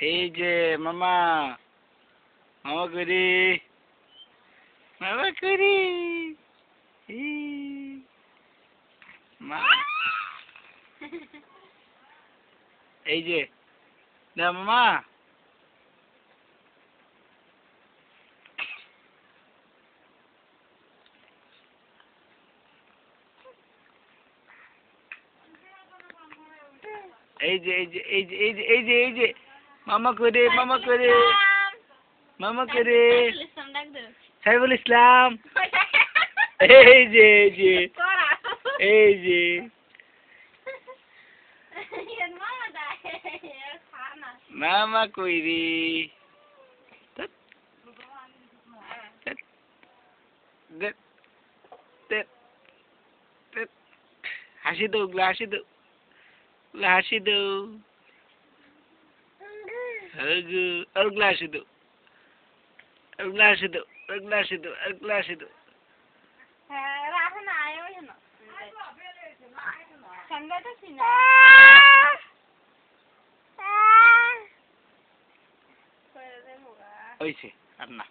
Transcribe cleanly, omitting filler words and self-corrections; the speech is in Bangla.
এই যে মামা মামা করি মামা করি মা এই যে না মামা এই যে এই যে এই যে এই যে এই যে এই যে মামা করে মামা করে মামা করে সাইফুল ইসলাম এই যে এই যে এই যে মামা কইরি হাসি দো হাসি দো হাসি দো और ग्लास दो और ग्लास दो और ग्लास दो और ग्लास दो ওইছে আর না